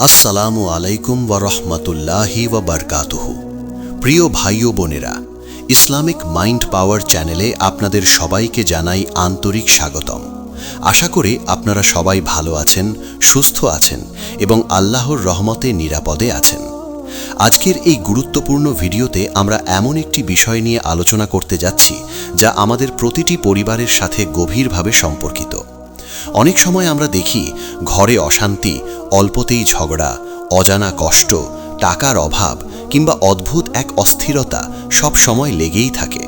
আসসালামু আলাইকুম ওয়া রাহমাতুল্লাহি ওয়া বারাকাতুহু। প্রিয় ভাই ও বোনেরা, ইসলামিক মাইন্ড পাওয়ার চ্যানেলে আপনাদের সবাইকে জানাই আন্তরিক স্বাগতম। আশা করি আপনারা সবাই ভালো আছেন, সুস্থ আছেন এবং আল্লাহর রহমতে নিরাপদে আছেন। আজকের এই গুরুত্বপূর্ণ ভিডিওতে আমরা এমন একটি বিষয় নিয়ে আলোচনা করতে যাচ্ছি যা আমাদের প্রতিটি পরিবারের সাথে গভীরভাবে সম্পর্কিত। অনেক সময় আমরা দেখি ঘরে অশান্তি, অল্পতেই ঝগড়া, অজানা কষ্ট, টাকার অভাব কিংবা অদ্ভুত এক অস্থিরতা সব সময় লেগেই থাকে।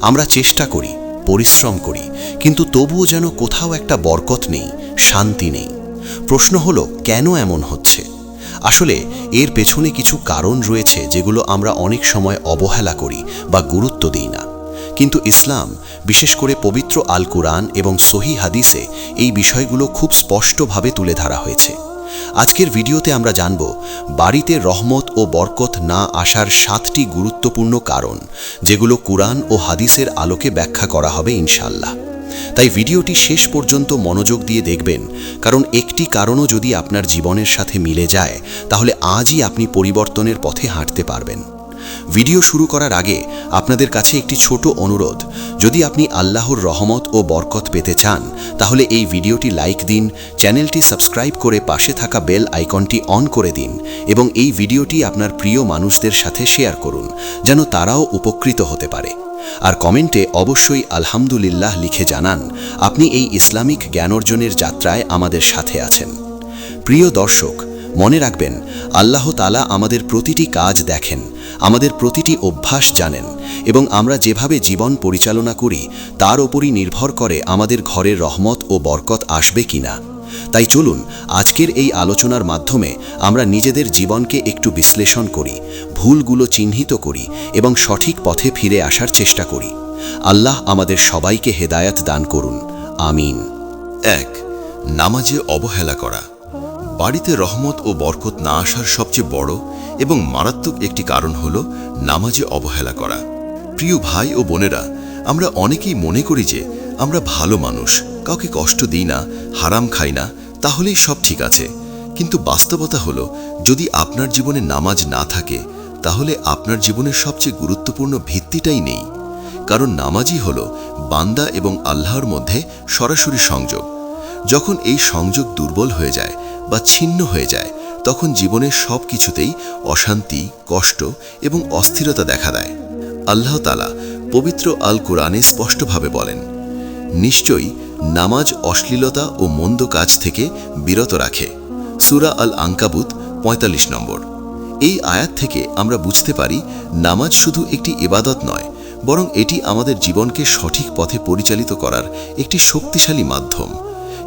আমরা চেষ্টা করি, পরিশ্রম করি, কিন্তু তবুও যেন কোথাও একটা বরকত নেই, শান্তি নেই। প্রশ্ন হলো, কেন এমন হচ্ছে? আসলে এর পেছনে কিছু কারণ রয়েছে যেগুলো আমরা অনেক সময় অবহেলা করি বা গুরুত্ব দিই না। কিন্তু ইসলাম, বিশেষ করে পবিত্র আল কুরআন এবং সহিহ হাদিসে এই বিষয়গুলো খুব স্পষ্টভাবে তুলে ধরা হয়েছে। আজকের ভিডিওতে আমরা জানব বাড়িতে রহমত ও বরকত না আসার 7টি গুরুত্বপূর্ণ কারণ, যেগুলো কুরআন ও হাদিসের আলোকে ব্যাখ্যা করা হবে ইনশাআল্লাহ। তাই ভিডিওটি শেষ পর্যন্ত মনোযোগ দিয়ে দেখবেন, কারণ একটি কারণও যদি আপনার জীবনের সাথে মিলে যায় তাহলে আজই আপনি পরিবর্তনের পথে হাঁটতে পারবেন। ভিডিও শুরু করার আগে আপনাদের কাছে একটি ছোট অনুরোধ, যদি আপনি আল্লাহর রহমত ও বরকত পেতে চান তাহলে এই ভিডিওটি লাইক দিন, চ্যানেলটি সাবস্ক্রাইব করে পাশে থাকা বেল আইকনটি অন করে দিন এবং এই ভিডিওটি আপনার প্রিয় মানুষদের সাথে শেয়ার করুন, যেন তারাও উপকৃত হতে পারে। আর কমেন্টে অবশ্যই আলহামদুলিল্লাহ লিখে জানান আপনি এই ইসলামিক জ্ঞান অর্জনের যাত্রায় আমাদের সাথে আছেন। প্রিয় দর্শক, মনে রাখবেন, আল্লাহ তাআলা আমাদের প্রতিটি কাজ দেখেন, আমাদের প্রতিটি অভ্যাস জানেন এবং আমরা যেভাবে জীবন পরিচালনা করি তার ওপরই নির্ভর করে আমাদের ঘরের রহমত ও বরকত আসবে কিনা। তাই চলুন আজকের এই আলোচনার মাধ্যমে আমরা নিজেদের জীবনকে একটু বিশ্লেষণ করি, ভুলগুলো চিহ্নিত করি এবং সঠিক পথে ফিরে আসার চেষ্টা করি। আল্লাহ আমাদের সবাইকে হেদায়াত দান করুন, আমিন। 1. নামাজে অবহেলা করা। বাড়িতে রহমত ও বরকত না আসার সবচেয়ে বড় এবং মারাত্মক একটি কারণ হল নামাজে অবহেলা করা। প্রিয় ভাই ও বোনেরা, আমরা অনেকেই মনে করি যে আমরা ভালো মানুষ, কাউকে কষ্ট দিই না, হারাম খাই না, তাহলেই সব ঠিক আছে। কিন্তু বাস্তবতা হলো, যদি আপনার জীবনে নামাজ না থাকে তাহলে আপনার জীবনের সবচেয়ে গুরুত্বপূর্ণ ভিত্তিটাই নেই। কারণ নামাজই হলো বান্দা এবং আল্লাহর মধ্যে সরাসরি সংযোগ। যখন এই সংযোগ দুর্বল হয়ে যায় বা ছিন্ন হয়ে যায় তখন জীবনের সব কিছুতেই অশান্তি, কষ্ট এবং অস্থিরতা দেখা দেয়। আল্লাহ তাআলা পবিত্র আল কুরআনে স্পষ্টভাবে বলেন, নিশ্চয়ই নামাজ অশ্লীলতা ও মন্দ কাজ থেকে বিরত রাখে। সূরা আল আনকাবুত 45 নম্বর। এই আয়াত থেকে আমরা বুঝতে পারি নামাজ শুধু একটি ইবাদত নয়, বরং এটি আমাদের জীবনকে সঠিক পথে পরিচালিত করার একটি শক্তিশালী মাধ্যম।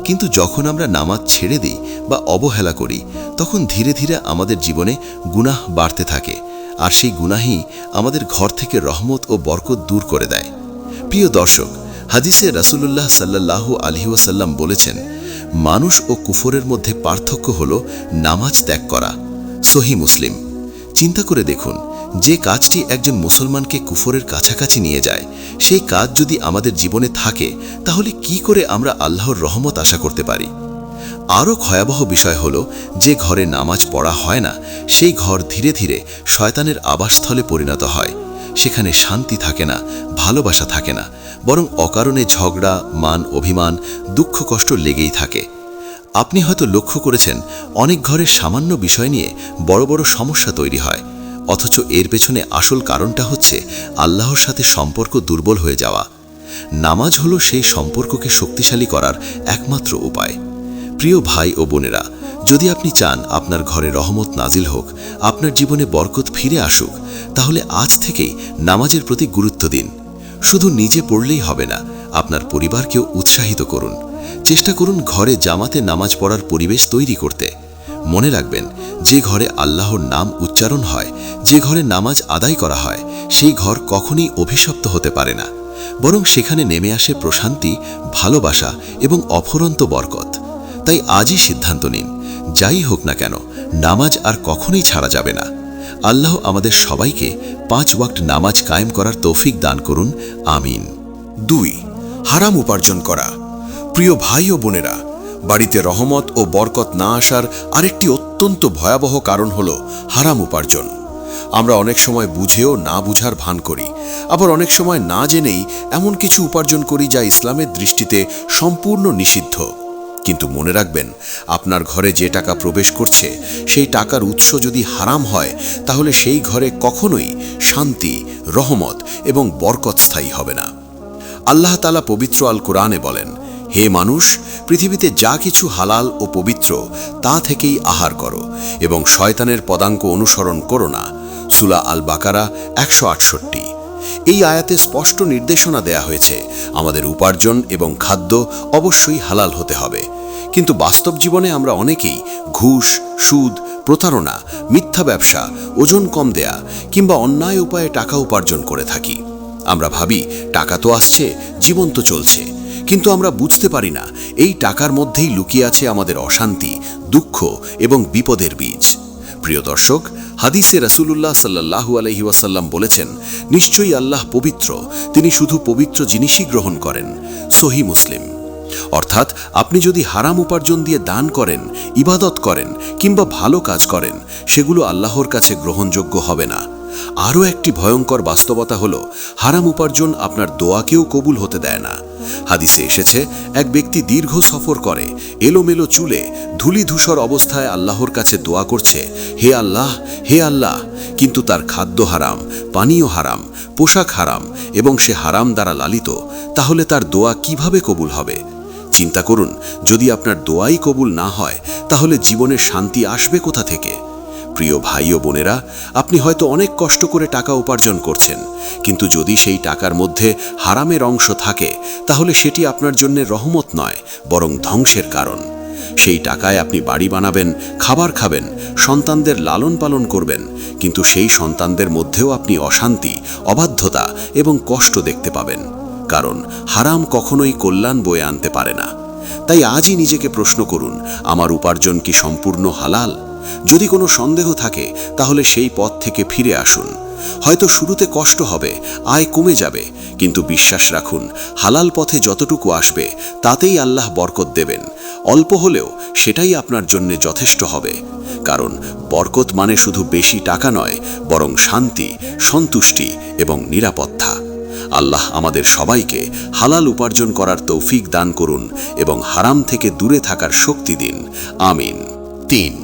কিন্তু যখন আমরা নামাজ ছেড়ে দিই বা অবহেলা করি তখন ধীরে ধীরে আমাদের জীবনে গুনাহ বাড়তে থাকে, আর সেই গুনাহই আমাদের ঘর থেকে রহমত ও বরকত দূর করে দেয়। প্রিয় দর্শক, হাদিসে রাসূলুল্লাহ সাল্লাল্লাহু আলাইহি ওয়াসাল্লাম বলেছেন, মানুষ ও কুফরের মধ্যে পার্থক্য হল নামাজ ত্যাগ করা। সহিহ মুসলিম। চিন্তা করে দেখুন, যে কাজটি একজন মুসলমানকে কুফরের কাছাকাছি নিয়ে যায় সেই কাজ যদি আমাদের জীবনে থাকে তাহলে কি করে আমরা আল্লাহর রহমত আশা করতে পারি? আরও ভয়াবহ বিষয় হলো, যে ঘরে নামাজ পড়া হয় না সেই ঘর ধীরে ধীরে শয়তানের আবাসস্থলে পরিণত হয়। সেখানে শান্তি থাকে না, ভালোবাসা থাকে না, বরং অকারণে ঝগড়া, মান অভিমান, দুঃখ কষ্ট লেগেই থাকে। আপনি হয়তো লক্ষ্য করেছেন, অনেক ঘরে সামান্য বিষয় নিয়ে বড় বড় সমস্যা তৈরি হয়, অথচ এর পেছনে আসল কারণটা হচ্ছে আল্লাহর সাথে সম্পর্ক দুর্বল হয়ে যাওয়া। নামাজ হলো সেই সম্পর্ককে শক্তিশালী করার একমাত্র উপায়। প্রিয় ভাই ও বোনেরা, যদি আপনি চান আপনার ঘরে রহমত নাজিল হোক, আপনার জীবনে বরকত ফিরে আসুক, তাহলে আজ থেকেই নামাজের প্রতি গুরুত্ব দিন। শুধু নিজে পড়লেই হবে না, আপনার পরিবারকেও উৎসাহিত করুন। চেষ্টা করুন ঘরে জামাতে নামাজ পড়ার পরিবেশ তৈরি করতে। মনে রাখবেন, যে ঘরে আল্লাহর নাম উচ্চারণ হয়, যে ঘরে নামাজ আদায় করা হয়, সেই ঘর কখনোই অভিশপ্ত হতে পারে না, বরং সেখানে নেমে আসে প্রশান্তি, ভালোবাসা এবং অফুরন্ত বরকত। তাই আজই সিদ্ধান্ত নিন, যাই হোক না কেন নামাজ আর কখনোই ছাড়া যাবে না। আল্লাহ আমাদের সবাইকে 5 ওয়াক্ত নামাজ কায়েম করার তৌফিক দান করুন, আমিন। 2. হারাম উপার্জন করা। প্রিয় ভাই ও বোনেরা, বাড়িতে রহমত ও বরকত না আসার আরেকটি অত্যন্ত ভয়াবহ কারণ হল হারাম উপার্জন। আমরা অনেক সময় বুঝেও না বুঝার ভান করি, আবার অনেক সময় না জেনেই এমন কিছু উপার্জন করি যা ইসলামের দৃষ্টিতে সম্পূর্ণ নিষিদ্ধ। কিন্তু মনে রাখবেন, আপনার ঘরে যে টাকা প্রবেশ করছে সেই টাকার উৎস যদি হারাম হয়, তাহলে সেই ঘরে কখনোই শান্তি, রহমত এবং বরকত স্থায়ী হবে না। আল্লাহ তাআলা পবিত্র আল কোরআনে বলেন, হে মানুষ, পৃথিবীতে যা কিছু হালাল ও পবিত্র তা থেকেই আহার করো এবং শয়তানের পদাঙ্ক অনুসরণ করো না। সূরা আল বাকারা 168। এই আয়াতে স্পষ্ট নির্দেশনা দেয়া হয়েছে আমাদের উপার্জন এবং খাদ্য অবশ্যই হালাল হতে হবে। কিন্তু বাস্তব জীবনে আমরা অনেকেই ঘুষ, সুদ, প্রতারণা, মিথ্যা ব্যবসা, ওজন কম দেয়া কিংবা অন্যায় উপায়ে টাকা উপার্জন করে থাকি। আমরা ভাবি টাকা তো আসছে, জীবন তো চলছে, কিন্তু আমরা বুঝতে পারি না এই টাকার মধ্যেই লুকিয়ে আছে আমাদের অশান্তি, দুঃখ এবং বিপদের বীজ। প্রিয় দর্শক, হাদিসে রাসূলুল্লাহ সাল্লাল্লাহু আলাইহি ওয়াসাল্লাম বলেছেন, নিশ্চয়ই আল্লাহ পবিত্র, তিনি শুধু পবিত্র জিনিসই গ্রহণ করেন। সহিহ মুসলিম। অর্থাৎ আপনি যদি হারাম উপার্জন দিয়ে দান করেন, ইবাদত করেন কিংবা ভালো কাজ করেন, সেগুলো আল্লাহর কাছে গ্রহণযোগ্য হবে না। আরও একটি ভয়ঙ্কর বাস্তবতা হলো হারাম উপার্জন আপনার দোয়াকেও কবুল হতে দেয় না। হাদিসে এসেছে, এক ব্যক্তি দীর্ঘ সফর করে এলোমেলো চুলে ধুলি ধূসর অবস্থায় আল্লাহর কাছে দোয়া করছে, হে আল্লাহ, হে আল্লাহ, কিন্তু তার খাদ্য হারাম, পানীয় হারাম, পোশাক হারাম এবং সে হারাম দ্বারা লালিত, তাহলে তার দোয়া কিভাবে কবুল হবে? চিন্তা করুন, যদি আপনার দোয়াই কবুল না হয়, তাহলে জীবনে শান্তি আসবে কোথা থেকে? প্রিয় ভাই ও বোনেরা, আপনি হয়তো অনেক কষ্ট করে টাকা উপার্জন করছেন, কিন্তু যদি সেই টাকার মধ্যে হারামের অংশ থাকে, তাহলে সেটি আপনার জন্য রহমত নয়, বরং ধ্বংসের কারণ। সেই টাকায় আপনি বাড়ি বানাবেন, খাবার খাবেন, সন্তানদের লালন পালন করবেন, কিন্তু সেই সন্তানদের মধ্যেও আপনি অশান্তি, অবাধ্যতা এবং কষ্ট দেখতে পাবেন। কারণ হারাম কখনোই কল্যাণ বয়ে আনতে পারে না। তাই আজই নিজেকে প্রশ্ন করুন, আমার উপার্জন কি সম্পূর্ণ হালাল? যদি কোনো সন্দেহ থাকে, তাহলে সেই পথ থেকে ফিরে আসুন। হয়তো শুরুতে কষ্ট হবে, আয় কমে যাবে, কিন্তু বিশ্বাস রাখুন, হালাল পথে যতটুকু আসবে তাতেই আল্লাহ বরকত দেবেন। অল্প হলেও সেটাই আপনার জন্য যথেষ্ট হবে। কারণ বরকত মানে শুধু বেশি টাকা নয়, বরং শান্তি, সন্তুষ্টি এবং নিরাপত্তা। আল্লাহ আমাদের সবাইকে হালাল উপার্জন করার তৌফিক দান করুন এবং হারাম থেকে দূরে থাকার শক্তি দিন। আমিন। 3.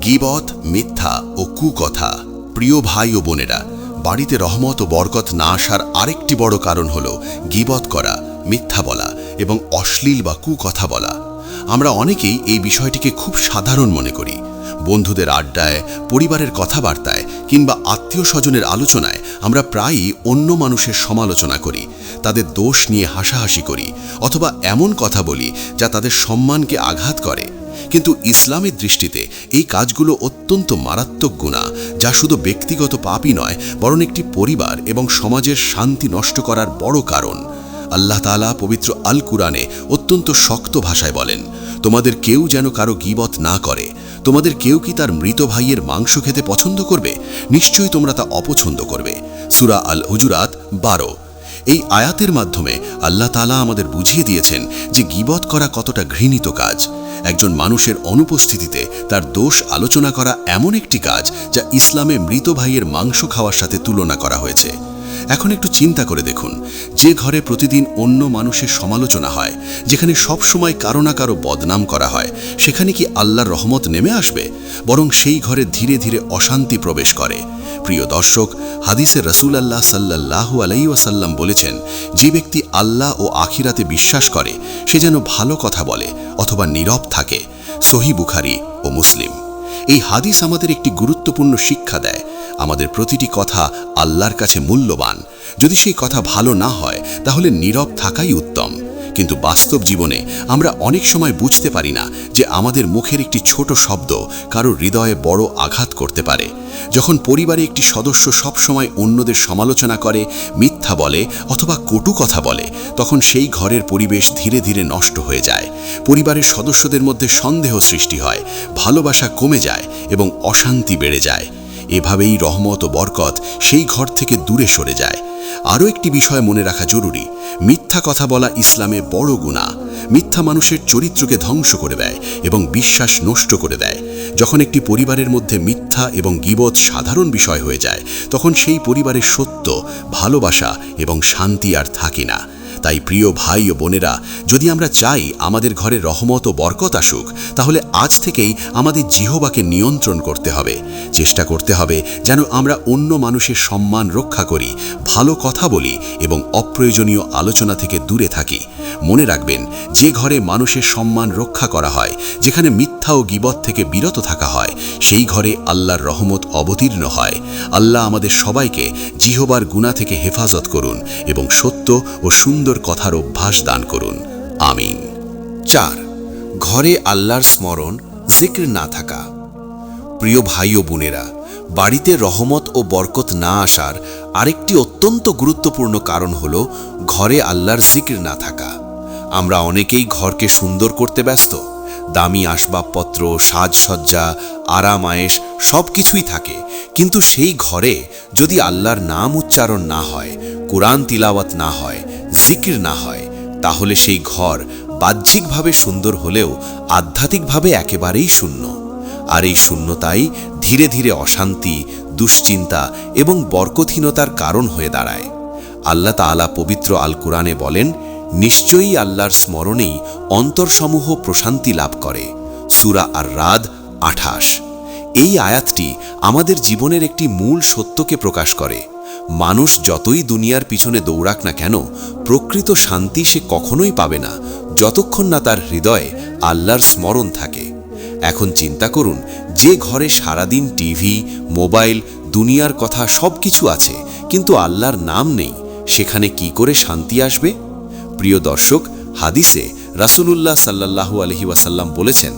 গীবত, মিথ্যা ও কুকথা। প্রিয় ভাই ও বোনেরা, বাড়িতে রহমত ও বরকত না আসার আরেকটি বড় কারণ হল গীবত করা, মিথ্যা বলা এবং অশ্লীল বা কুকথা বলা। আমরা অনেকেই এই বিষয়টিকে খুব সাধারণ মনে করি। বন্ধুদের আড্ডায়, পরিবারের কথাবার্তায় কিংবা আত্মীয় স্বজনের আলোচনায় আমরা প্রায়ই অন্য মানুষের সমালোচনা করি, তাদের দোষ নিয়ে হাসাহাসি করি অথবা এমন কথা বলি যা তাদের সম্মানকে আঘাত করে। কিন্তু ইসলামের দৃষ্টিতে এই কাজগুলো অত্যন্ত মারাত্মক গুনাহ, যা শুধু ব্যক্তিগত পাপই নয়, বরং একটি পরিবার এবং সমাজের শান্তি নষ্ট করার বড় কারণ। আল্লাহ তাআলা পবিত্র আল কুরআনে অত্যন্ত শক্ত ভাষায় বলেন, তোমাদের কেউ যেন কারো গীবত না করে। তোমাদের কেউ কি তার মৃত ভাইয়ের মাংস খেতে পছন্দ করবে? নিশ্চয়ই তোমরা তা অপছন্দ করবে। সূরা আল হুজুরাত 12। এই আয়াতের মাধ্যমে আল্লাহ তাআলা আমাদের বুঝিয়ে দিয়েছেন যে গীবত করা কতটা ঘৃণিত কাজ। একজন মানুষের অনুপস্থিতিতে তার দোষ আলোচনা করা এমন একটি কাজ যা ইসলামে মৃত ভাইয়ের মাংস খাওয়ার সাথে তুলনা করা হয়েছে। এখন একটু চিন্তা করে দেখুন, যে ঘরে প্রতিদিন অন্য মানুষের সমালোচনা হয়, যেখানে সব সময় কারো না কারো বদনাম করা হয়, সেখানে কি আল্লাহর রহমত নেমে আসবে? বরং সেই ঘরে ধীরে ধীরে অশান্তি প্রবেশ করে। প্রিয় দর্শক, হাদিসে রাসূলুল্লাহ সাল্লাল্লাহু আলাইহি ওয়াসাল্লাম বলেছেন, যে ব্যক্তি আল্লাহ ও আখিরাতে বিশ্বাস করে সে যেন ভালো কথা বলে অথবা নীরব থাকে। সহিহ বুখারী ও মুসলিম। এই হাদিস আমাদের একটি গুরুত্বপূর্ণ শিক্ষা দেয়। আমাদের প্রতিটি কথা আল্লাহর কাছে মূল্যবান। যদি সেই কথা ভালো না হয়, তাহলে নীরব থাকাই উত্তম। কিন্তু বাস্তব জীবনে আমরা অনেক সময় বুঝতে পারি না যে আমাদের মুখের একটি ছোট শব্দ কারো হৃদয়ে বড় আঘাত করতে পারে। যখন পরিবারে একটি সদস্য সব সময় অন্যদের সমালোচনা করে, মিথ্যা বলে অথবা কটু কথা বলে, তখন সেই ঘরের পরিবেশ ধীরে ধীরে নষ্ট হয়ে যায়। পরিবারের সদস্যদের মধ্যে সন্দেহ সৃষ্টি হয়, ভালোবাসা কমে যায় এবং অশান্তি বেড়ে যায়। এভাবেই রহমত ও বরকত সেই ঘর থেকে দূরে সরে যায়। আরও একটি বিষয় মনে রাখা জরুরি, মিথ্যা কথা বলা ইসলামে বড় গুনাহ। মিথ্যা মানুষের চরিত্রকে ধ্বংস করে দেয় এবং বিশ্বাস নষ্ট করে দেয়। যখন একটি পরিবারের মধ্যে মিথ্যা এবং গীবত সাধারণ বিষয় হয়ে যায়, তখন সেই পরিবারের সত্য, ভালোবাসা এবং শান্তি আর থাকে না। তাই প্রিয় ভাই ও বোনেরা, যদি আমরা চাই আমাদের ঘরে রহমত ও বরকত আসুক, তাহলে আজ থেকেই আমাদের জিহ্বাকে নিয়ন্ত্রণ করতে হবে। চেষ্টা করতে হবে যেন আমরা অন্য মানুষের সম্মান রক্ষা করি, ভালো কথা বলি এবং অপ্রয়োজনীয় আলোচনা থেকে দূরে থাকি। মনে রাখবেন, যে ঘরে মানুষের সম্মান রক্ষা করা হয়, যেখানে মিথ্যা ও গীবত থেকে বিরত থাকা হয়, সেই ঘরে আল্লাহর রহমত অবতীর্ণ হয়। আল্লাহ আমাদের সবাইকে জিহ্বার গুনাহ থেকে হেফাজত করুন এবং সত্য ও সুন্দর কথার অভ্যাস দান করুন। আমিন। 4. ঘরে আল্লাহর স্মরণ, জিক্র না থাকা। প্রিয় ভাই ও বোনেরা, বাড়িতে রহমত ও বরকত না আসার আরেকটি অত্যন্ত গুরুত্বপূর্ণ কারণ হল ঘরে আল্লাহর জিক্র না থাকা। আমরা অনেকেই ঘরকে সুন্দর করতে ব্যস্ত। দামি আসবাবপত্র, সাজসজ্জা, আরাম আয়েশ সব কিছুই থাকে, কিন্তু সেই ঘরে যদি আল্লাহর নাম উচ্চারণ না হয়, কুরআন তিলাওয়াত না হয়, জিকির না হয়, তাহলে সেই ঘর বাহ্যিকভাবে সুন্দর হলেও আধ্যাত্মিকভাবে একেবারেই শূন্য। আর এই শূন্যতাই ধীরে ধীরে অশান্তি, দুশ্চিন্তা এবং বরকতহীনতার কারণ হয়ে দাঁড়ায়। আল্লাহ তাআলা পবিত্র আল কুরআনে বলেন, নিশ্চয়ই আল্লাহর স্মরণেই অন্তরসমূহ প্রশান্তি লাভ করে। সূরা আর-রাদ 28। এই আয়াতটি আমাদের জীবনের একটি মূল সত্যকে প্রকাশ করে। মানুষ যতই দুনিয়ার পিছনে দৌড়াক না কেন, প্রকৃত শান্তি সে কখনোই পাবে না যতক্ষণ না তার হৃদয়ে আল্লাহর স্মরণ থাকে। এখন চিন্তা করুন, যে ঘরে সারাদিন টিভি, মোবাইল, দুনিয়ার কথা সব কিছু আছে, কিন্তু আল্লাহর নাম নেই, সেখানে কি করে শান্তি আসবে? প্রিয় দর্শক, হাদিসে রাসূলুল্লাহ সাল্লাল্লাহু আলাইহি ওয়াসাল্লাম বলেছেন,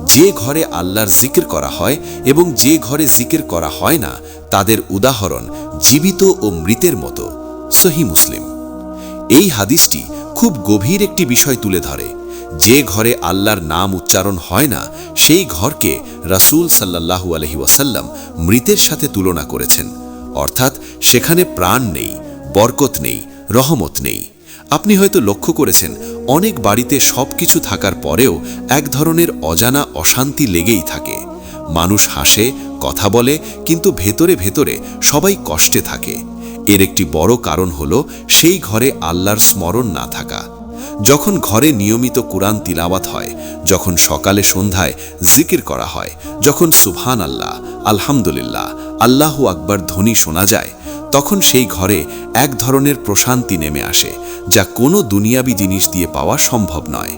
যে ঘরে আল্লাহর জিকির করা হয় এবং যে ঘরে জিকির করা হয় না, তাদের উদাহরণ জীবিত ও মৃতের মতো। সহিহ মুসলিম। এই হাদিসটি খুব গভীর একটি বিষয় তুলে ধরে। যে ঘরে আল্লাহর নাম উচ্চারণ হয় না, সেই ঘরকে রাসূল সাল্লাল্লাহু আলাইহি ওয়াসাল্লাম মৃতের সাথে তুলনা করেছেন। অর্থাৎ সেখানে প্রাণ নেই, বরকত নেই, রহমত নেই। আপনি হয়তো লক্ষ্য করেছেন, অনেক বাড়িতে সবকিছু থাকার পরেও এক ধরনের অজানা অশান্তি লেগেই থাকে। মানুষ হাসে, কথা বলে, কিন্তু ভেতরে ভেতরে সবাই কষ্টে থাকে। এর একটি বড় কারণ হলো সেই ঘরে আল্লাহর স্মরণ না থাকা। যখন ঘরে নিয়মিত কুরআন তিলাওয়াত হয়, যখন সকালে সন্ধ্যায় জিকির করা হয়, যখন সুবহানাল্লাহ, আলহামদুলিল্লাহ, আল্লাহু আকবার ধ্বনি শোনা যায়, তখন সেই ঘরে এক ধরনের প্রশান্তি নেমে আসে, যা কোনো দুনিয়াবি জিনিস দিয়ে পাওয়া সম্ভব নয়।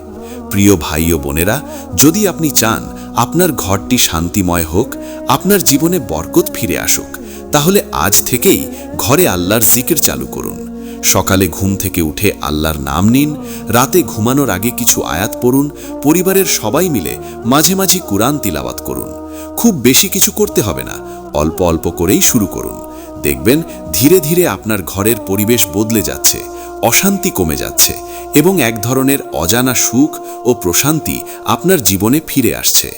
প্রিয় ভাই ও বোনেরা, যদি আপনি চান আপনার ঘরটি শান্তিময় হোক, আপনার জীবনে বরকত ফিরে আসুক, তাহলে আজ থেকেই ঘরে আল্লাহর জিকির চালু করুন। সকালে ঘুম থেকে উঠে আল্লাহর নাম নিন, রাতে ঘুমানোর আগে কিছু আয়াত পড়ুন, পরিবারের সবাই মিলে মাঝে মাঝে কুরআন তিলাওয়াত করুন। খুব বেশি কিছু করতে হবে না, অল্প অল্প করেই শুরু করুন। দেখবেন ধীরে ধীরে আপনার ঘরের পরিবেশ বদলে যাচ্ছে, অশান্তি কমে যাচ্ছে এবং এক ধরনের অজানা সুখ ও প্রশান্তি আপনার জীবনে ফিরে আসছে।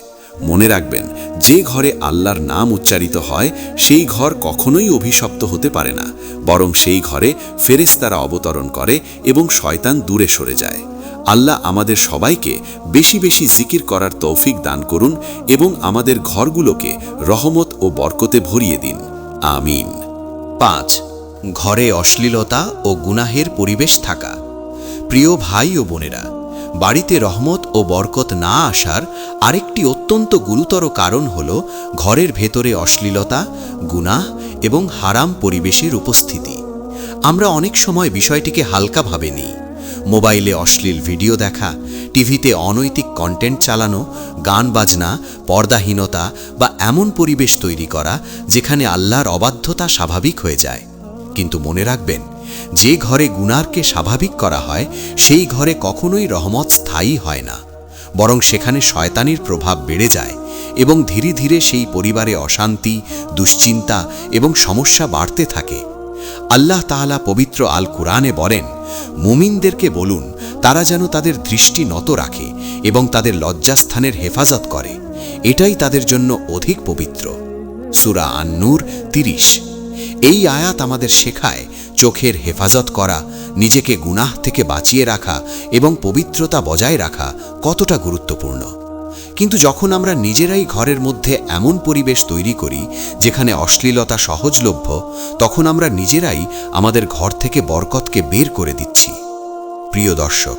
মনে রাখবেন, যে ঘরে আল্লাহর নাম উচ্চারিত হয়, সেই ঘর কখনোই অভিশপ্ত হতে পারে না, বরং সেই ঘরে ফেরেশতারা অবতরণ করে এবং শয়তান দূরে সরে যায়। আল্লাহ আমাদের সবাইকে বেশি বেশি জিকির করার তৌফিক দান করুন এবং আমাদের ঘরগুলোকে রহমত ও বরকতে ভরিয়ে দিন। আমিন। 5. ঘরে অশ্লীলতা ও গুনাহের পরিবেশ থাকা। প্রিয় ভাই ও বোনেরা, বাড়িতে রহমত ও বরকত না আসার আরেকটি অত্যন্ত গুরুতর কারণ হল ঘরের ভেতরে অশ্লীলতা, গুনাহ এবং হারাম পরিবেশের উপস্থিতি। আমরা অনেক সময় বিষয়টিকে হালকাভাবে নিই। মোবাইলে অশ্লীল ভিডিও দেখা, টিভিতে অনৈতিক কন্টেন্ট চালানো, গান বাজনা, পর্দাহীনতা বা এমন পরিবেশ তৈরি করা যেখানে আল্লাহর অবাধ্যতা স্বাভাবিক হয়ে যায়। কিন্তু মনে রাখবেন, যে ঘরে গুনাহকে স্বাভাবিক করা হয়, সেই ঘরে কখনোই রহমত স্থায়ী হয় না, বরং সেখানে শয়তানির প্রভাব বেড়ে যায় এবং ধীরে ধীরে সেই পরিবারে অশান্তি, দুশ্চিন্তা এবং সমস্যা বাড়তে থাকে। আল্লাহ তাআলা পবিত্র আল কুরআনে বলেন, মুমিনদেরকে বলুন তারা যেন তাদের দৃষ্টি নত রাখে এবং তাদের লজ্জাস্থানের হেফাজত করে, এটাই তাদের জন্য অধিক পবিত্র। সূরা আন-নূর 30। এই আয়াত আমাদের শেখায়, চোখের হেফাজত করা, নিজেকে গুনাহ থেকে বাঁচিয়ে রাখা এবং পবিত্রতা বজায় রাখা কতটা গুরুত্বপূর্ণ। কিন্তু যখন আমরা নিজেরাই ঘরের মধ্যে এমন পরিবেশ তৈরি করি যেখানে অশ্লীলতা সহজলভ্য, তখন আমরা নিজেরাই আমাদের ঘর থেকে বরকতকে বের করে দিচ্ছি। প্রিয় দর্শক,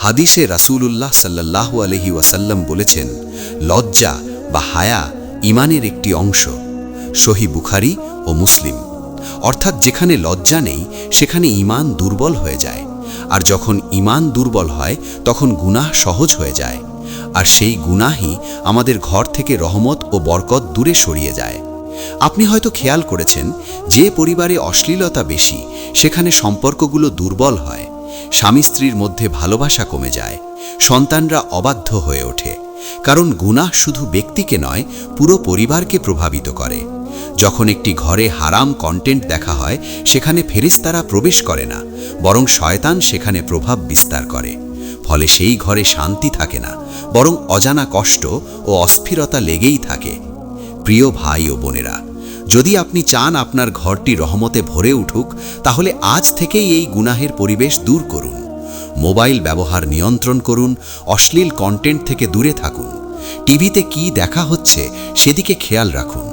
হাদিসে রাসূলুল্লাহ সাল্লাল্লাহু আলাইহি ওয়াসাল্লাম বলেছেন, লজ্জা বা হায়া ঈমানের একটি অংশ। সহিহ বুখারী ও মুসলিম। অর্থাৎ যেখানে লজ্জা নেই সেখানে ঈমান দুর্বল হয়ে যায়, আর যখন ঈমান দুর্বল হয় তখন গুনাহ সহজ হয়ে যায়, আর সেই গুনাহই আমাদের ঘর থেকে রহমত ও বরকত দূরে সরিয়ে যায়। আপনি হয়তো খেয়াল করেছেন, যে পরিবারে অশ্লীলতা বেশি সেখানে সম্পর্কগুলো দুর্বল হয়, স্বামী স্ত্রীর মধ্যে ভালোবাসা কমে যায়, সন্তানরা অবাধ্য হয়ে ওঠে, কারণ গুনাহ শুধু ব্যক্তিকে নয়, পুরো পরিবারকে প্রভাবিত করে। যখন একটি ঘরে হারাম কন্টেন্ট দেখা হয়, সেখানে ফেরেশতারা প্রবেশ করে না, বরং শয়তান সেখানে প্রভাব বিস্তার করে। ফলে সেই ঘরে শান্তি থাকে না, বরং অজানা কষ্ট ও অস্থিরতা লেগেই থাকে। প্রিয় ভাই ও বোনেরা, যদি আপনি চান আপনার ঘরটি রহমতে ভরে উঠুক, তাহলে আজ থেকেই এই গুনাহের পরিবেশ দূর করুন। মোবাইল ব্যবহার নিয়ন্ত্রণ করুন, অশ্লীল কন্টেন্ট থেকে দূরে থাকুন, টিভিতে কি দেখা হচ্ছে সেদিকে খেয়াল রাখুন।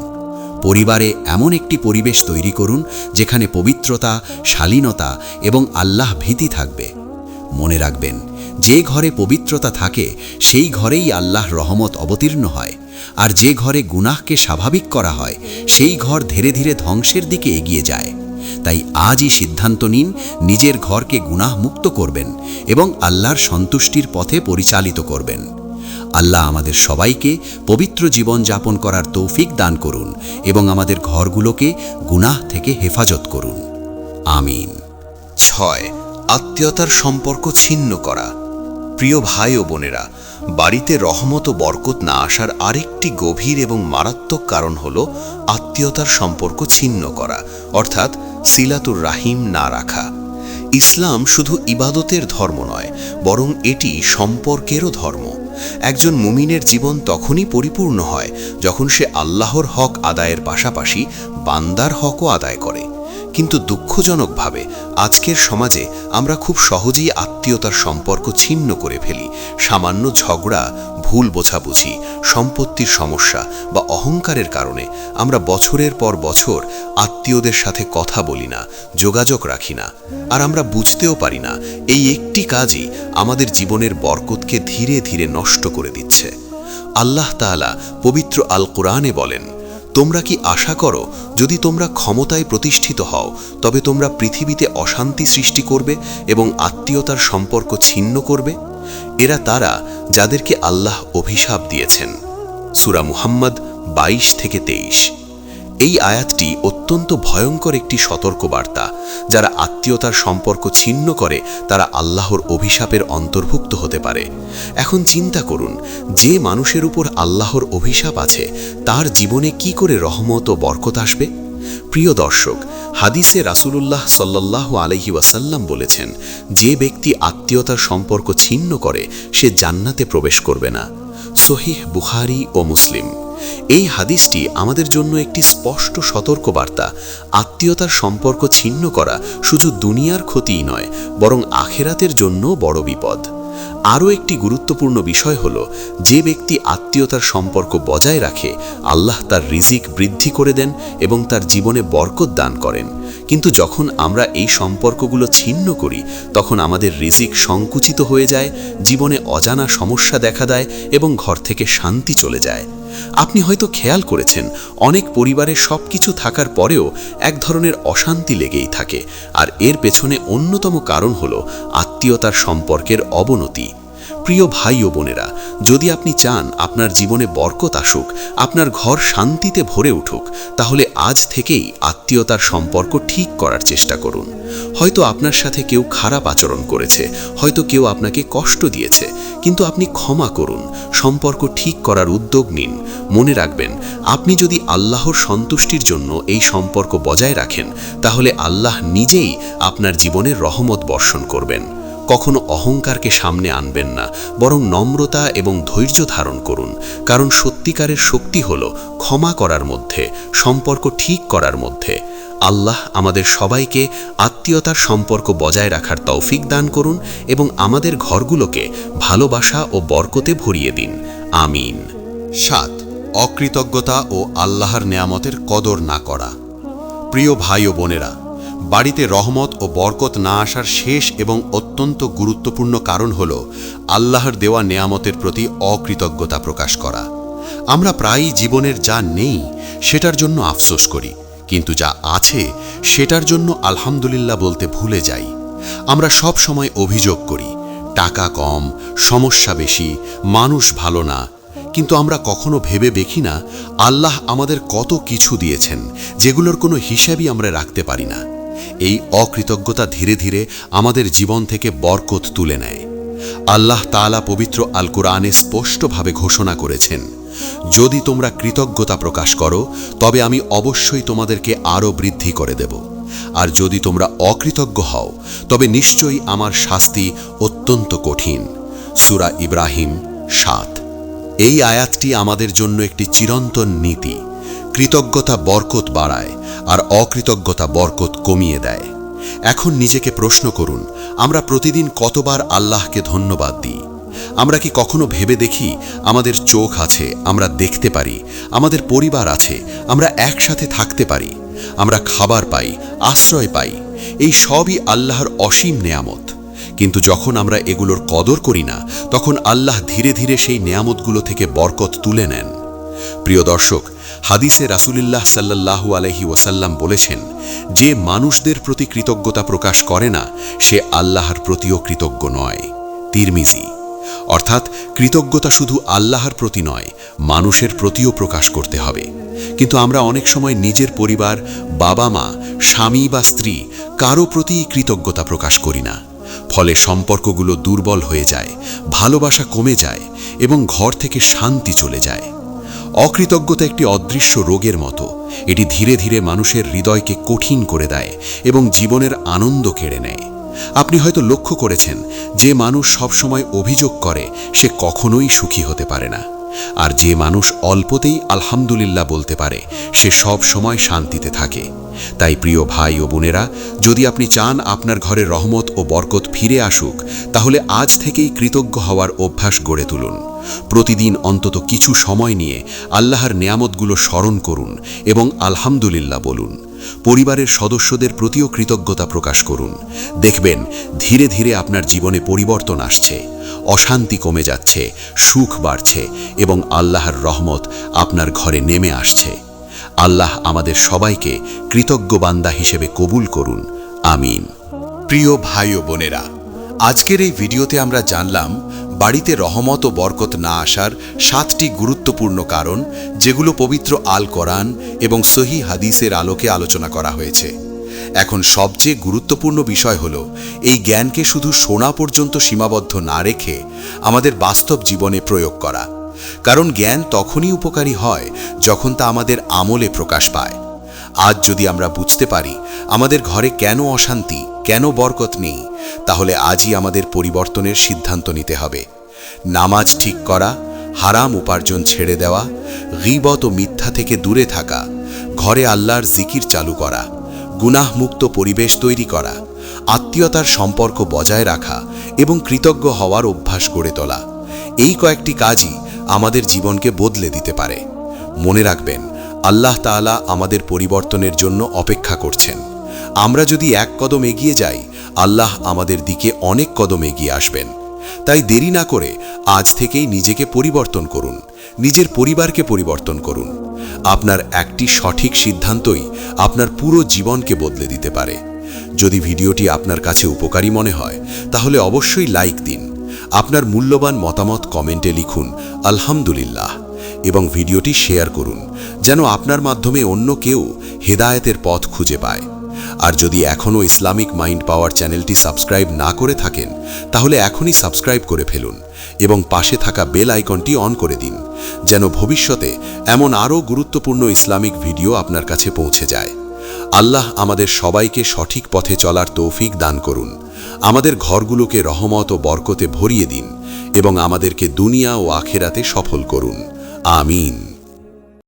পরিবারে এমন একটি পরিবেশ তৈরি করুন যেখানে পবিত্রতা, শালীনতা এবং আল্লাহ ভীতি থাকবে। মনে রাখবেন, যে ঘরে পবিত্রতা থাকে সেই ঘরেই আল্লাহর রহমত অবতীর্ণ হয়, আর যে ঘরে গুনাহকে স্বাভাবিক করা হয় সেই ঘর ধীরে ধীরে ধ্বংসের দিকে এগিয়ে যায়। তাই আজই সিদ্ধান্ত নিন, নিজের ঘরকে গুনাহ মুক্ত করবেন এবং আল্লাহর সন্তুষ্টির পথে পরিচালিত করবেন। আল্লাহ আমাদের সবাইকে পবিত্র জীবন যাপন করার তৌফিক দান করুন এবং আমাদের ঘরগুলোকে গুনাহ থেকে হেফাজত করুন। আমিন। 6. আত্মীয়তার সম্পর্ক ছিন্ন করা। প্রিয় ভাই ও বোনেরা, বাড়িতে রহমত ও বরকত না আসার আরেকটি গভীর এবং মারাত্মক কারণ হল আত্মীয়তার সম্পর্ক ছিন্ন করা, অর্থাৎ সিলাতুর রাহিম না রাখা। ইসলাম শুধু ইবাদতের ধর্ম নয়, বরং এটি সম্পর্কেরও ধর্ম। একজন মুমিনের জীবন তখনই পরিপূর্ণ হয় যখন সে আল্লাহর হক আদায়ের পাশাপাশি বান্দার হকও আদায় করে। কিন্তু দুঃখজনকভাবে আজকের সমাজে আমরা খুব সহজেই আত্মীয়তার সম্পর্ক ছিন্ন করে ফেলি। সামান্য ঝগড়া, ভুল বোঝাবুঝি, সম্পত্তির সমস্যা বা অহংকারের কারণে আমরা বছরের পর বছর আত্মীয়দের সাথে কথা বলি না, যোগাযোগ রাখি না, আর আমরা বুঝতেও পারি না এই একটি কাজই আমাদের জীবনের বরকতকে ধীরে ধীরে নষ্ট করে দিচ্ছে। আল্লাহ তাআলা পবিত্র আল কোরআনে বলেন, তোমরা কি আশা করো যদি তোমরা ক্ষমতায় প্রতিষ্ঠিত হও তবে তোমরা পৃথিবীতে অশান্তি সৃষ্টি করবে এবং আত্মীয়তার সম্পর্ক ছিন্ন করবে? এরা তারা যাদেরকে আল্লাহ অভিশাপ দিয়েছেন। সূরা মুহাম্মদ 22-23। এই আয়াতটি অত্যন্ত ভয়ঙ্কর একটি সতর্কবার্তা। যারা আত্মীয়তার সম্পর্ক ছিন্ন করে তারা আল্লাহর অভিশাপের অন্তর্ভুক্ত হতে পারে। এখন চিন্তা করুন, যে মানুষের উপর আল্লাহর অভিশাপ আছে তার জীবনে কি করে রহমত ও বরকত আসবে? প্রিয় দর্শক, হাদিসে রাসূলুল্লাহ সাল্লাল্লাহু আলাইহি ওয়াসাল্লাম বলেছেন, যে ব্যক্তি আত্মীয়তার সম্পর্ক ছিন্ন করে সে জান্নাতে প্রবেশ করবে না। সহিহ বুখারী ও মুসলিম। এই হাদিসটি আমাদের জন্য একটি স্পষ্ট সতর্কবার্তা। আত্মীয়তার সম্পর্ক ছিন্ন করা শুধু দুনিয়ার ক্ষতিই নয়, বরং আখিরাতের জন্য বড় বিপদ। আরও একটি গুরুত্বপূর্ণ বিষয় হল, যে ব্যক্তি আত্মীয়তার সম্পর্ক বজায় রাখে আল্লাহ তার রিজিক বৃদ্ধি করে দেন এবং তার জীবনে বরকত দান করেন। কিন্তু যখন আমরা এই সম্পর্কগুলো ছিন্ন করি তখন আমাদের রিজিক সংকুচিত হয়ে যায়, জীবনে অজানা সমস্যা দেখা দেয় এবং ঘর থেকে শান্তি চলে যায়। আপনি হয়তো খেয়াল করেছেন, অনেক পরিবারে সবকিছু থাকার পরেও এক ধরনের অশান্তি লেগেই থাকে, আর এর পেছনে অন্যতম কারণ হল আত্মীয়তার সম্পর্কের অবনতি। প্রিয় ভাই ও বোনেরা, যদি আপনি চান আপনার জীবনে বরকত আসুক, আপনার ঘর শান্তিতে ভরে উঠুক, তাহলে আজ থেকেই আত্মীয়তার সম্পর্ক ঠিক করার চেষ্টা করুন। হয়তো আপনার সাথে কেউ খারাপ আচরণ করেছে, হয়তো কেউ আপনাকে কষ্ট দিয়েছে, কিন্তু আপনি ক্ষমা করুন, সম্পর্ক ঠিক করার উদ্যোগ নিন। মনে রাখবেন, আপনি যদি আল্লাহর সন্তুষ্টির জন্য এই সম্পর্ক বজায় রাখেন, তাহলে আল্লাহ নিজেই আপনার জীবনে রহমত বর্ষণ করবেন। কখনো অহংকারকে সামনে আনবেন না, বরং নম্রতা এবং ধৈর্য ধারণ করুন, কারণ সত্যিকারের শক্তি হল ক্ষমা করার মধ্যে, সম্পর্ক ঠিক করার মধ্যে। আল্লাহ আমাদের সবাইকে আত্মীয়তার সম্পর্ক বজায় রাখার তৌফিক দান করুন এবং আমাদের ঘরগুলোকে ভালোবাসা ও বরকতে ভরিয়ে দিন। আমিন। 7. অকৃতজ্ঞতা ও আল্লাহর নেয়ামতের কদর না করা। প্রিয় ভাই ও বোনেরা, বাড়িতে রহমত ও বরকত না আসার শেষ এবং অত্যন্ত গুরুত্বপূর্ণ কারণ হল আল্লাহর দেওয়া নেয়ামতের প্রতি অকৃতজ্ঞতা প্রকাশ করা। আমরা প্রায়ই জীবনের যা নেই সেটার জন্য আফসোস করি, কিন্তু যা আছে সেটার জন্য আলহামদুলিল্লাহ বলতে ভুলে যাই। আমরা সব সময় অভিযোগ করি, টাকা কম, সমস্যা বেশি, মানুষ ভালো না, কিন্তু আমরা কখনো ভেবে দেখি না আল্লাহ আমাদের কত কিছু দিয়েছেন যেগুলোর কোনো হিসাবই আমরা রাখতে পারি না। এই অকৃতজ্ঞতা ধীরে ধীরে আমাদের জীবন থেকে বরকত তুলে নেয়। আল্লাহ তাআলা পবিত্র আল কুরআনে স্পষ্টভাবে ঘোষণা করেছেন, যদি তোমরা কৃতজ্ঞতা প্রকাশ করো তবে আমি অবশ্যই তোমাদেরকে আরও বৃদ্ধি করে দেব, আর যদি তোমরা অকৃতজ্ঞ হও তবে নিশ্চয়ই আমার শাস্তি অত্যন্ত কঠিন। সূরা ইব্রাহিম 7। এই আয়াতটি আমাদের জন্য একটি চিরন্তন নীতি। কৃতজ্ঞতা বরকত বাড়ায় আর অকৃতজ্ঞতা বরকত কমিয়ে দেয়। এখন নিজেকে প্রশ্ন করুন, আমরা প্রতিদিন কতবার আল্লাহকে ধন্যবাদ দিই? আমরা কি কখনো ভেবে দেখি আমাদের চোখ আছে, আমরা দেখতে পারি, আমাদের পরিবার আছে, আমরা একসাথে থাকতে পারি, আমরা খাবার পাই, আশ্রয় পাই, এই সবই আল্লাহর অসীম নেয়ামত। কিন্তু যখন আমরা এগুলোর কদর করি না, তখন আল্লাহ ধীরে ধীরে সেই নেয়ামতগুলো থেকে বরকত তুলে নেন। প্রিয় দর্শক, হাদিসে রাসূলুল্লাহ সাল্লাল্লাহু আলাইহি ওয়াসাল্লাম বলেছেন, যে মানুষদের প্রতি কৃতজ্ঞতা প্রকাশ করে না সে আল্লাহর প্রতিও কৃতজ্ঞ নয়। তিরমিজি। অর্থাৎ কৃতজ্ঞতা শুধু আল্লাহর প্রতি নয়, মানুষের প্রতিও প্রকাশ করতে হবে। কিন্তু আমরা অনেক সময় নিজের পরিবার, বাবা মা, স্বামী বা স্ত্রী কারো প্রতি কৃতজ্ঞতা প্রকাশ করি না। ফলে সম্পর্কগুলো দুর্বল হয়ে যায়, ভালোবাসা কমে যায় এবং ঘর থেকে শান্তি চলে যায়। অকৃতজ্ঞতা একটি অদৃশ্য রোগের মতো। এটি ধীরে ধীরে মানুষের হৃদয়কে কঠিন করে দেয় এবং জীবনের আনন্দ কেড়ে নেয়। আপনি হয়তো লক্ষ্য করেছেন, যে মানুষ সবসময় অভিযোগ করে সে কখনোই সুখী হতে পারে না, আর যে মানুষ অল্পতেই আলহামদুলিল্লাহ বলতে পারে সে সব সময় শান্তিতে থাকে। তাই প্রিয় ভাই ও বোনেরা, যদি আপনি চান আপনার ঘরে রহমত ও বরকত ফিরে আসুক, তাহলে আজ থেকেই কৃতজ্ঞ হওয়ার অভ্যাস গড়ে তুলুন। প্রতিদিন অন্তত কিছু সময় নিয়ে আল্লাহর নেয়ামতগুলো স্মরণ করুন এবং আলহামদুলিল্লাহ বলুন। পরিবারের সদস্যদের প্রতিও কৃতজ্ঞতা প্রকাশ করুন। দেখবেন ধীরে ধীরে আপনার জীবনে পরিবর্তন আসছে, অশান্তি কমে যাচ্ছে, সুখ বাড়ছে এবং আল্লাহর রহমত আপনার ঘরে নেমে আসছে। আল্লাহ আমাদের সবাইকে কৃতজ্ঞ বান্দা হিসেবে কবুল করুন। আমিন। প্রিয় ভাই ও বোনেরা, আজকের এই ভিডিওতে আমরা জানলাম বাড়িতে রহমত ও বরকত না আসার 7টি গুরুত্বপূর্ণ কারণ, যেগুলো পবিত্র আল কোরআন এবং সহিহ হাদিসের আলোকে আলোচনা করা হয়েছে। এখন সবচেয়ে গুরুত্বপূর্ণ বিষয় হলো এই জ্ঞানকে শুধু শোনা পর্যন্ত সীমাবদ্ধ না রেখে আমাদের বাস্তব জীবনে প্রয়োগ করা। কারণ জ্ঞান তখনই উপকারী হয় যখন তা আমাদের আমলে প্রকাশ পায়। আজ যদি আমরা বুঝতে পারি আমাদের ঘরে কেন অশান্তি, কেন বরকত নেই, তাহলে আজই আমাদের পরিবর্তনের সিদ্ধান্ত নিতে হবে। নামাজ ঠিক করা, হারাম উপার্জন ছেড়ে দেওয়া, গীবত ও মিথ্যা থেকে দূরে থাকা, ঘরে আল্লাহর জিকির চালু করা, গুনাহমুক্ত পরিবেশ তৈরি করা, আত্মীয়তার সম্পর্ক বজায় রাখা এবং কৃতজ্ঞ হওয়ার অভ্যাস গড়ে তোলা। এই কয়েকটি কাজই আমাদের জীবনকে বদলে দিতে পারে। মনে রাখবেন, আল্লাহ তাআলা আমাদের পরিবর্তনের জন্য অপেক্ষা করছেন। আমরা যদি এক কদম এগিয়ে যাই, আল্লাহ আমাদের দিকে অনেক কদম এগিয়ে আসবেন। তাই দেরি না করে আজ থেকেই নিজেকে পরিবর্তন করুন, নিজের পরিবারকে পরিবর্তন করুন। আপনার একটি সঠিক সিদ্ধান্তই আপনার পুরো জীবনকে বদলে দিতে পারে। যদি ভিডিওটি আপনার কাছে উপকারী মনে হয়, তাহলে অবশ্যই লাইক দিন। আপনার মূল্যবান মতামত কমেন্টে লিখুন আলহামদুলিল্লাহ এবং ভিডিওটি শেয়ার করুন, যেন আপনার মাধ্যমে অন্য কেউ হেদায়েতের পথ খুঁজে পায়। আর যদি এখনও ইসলামিক মাইন্ড পাওয়ার চ্যানেলটি সাবস্ক্রাইব না করে থাকেন, তাহলে এখনই সাবস্ক্রাইব করে ফেলুন এবং পাশে থাকা বেল আইকনটি অন করে দিন, যেন ভবিষ্যতে এমন আরও গুরুত্বপূর্ণ ইসলামিক ভিডিও আপনার কাছে পৌঁছে যায়। আল্লাহ আমাদের সবাইকে সঠিক পথে চলার তৌফিক দান করুন। আমাদের ঘরগুলোকে রহমত ও বরকতে ভরিয়ে দিন এবং আমাদেরকে দুনিয়া ও আখিরাতে সফল করুন। আমিন।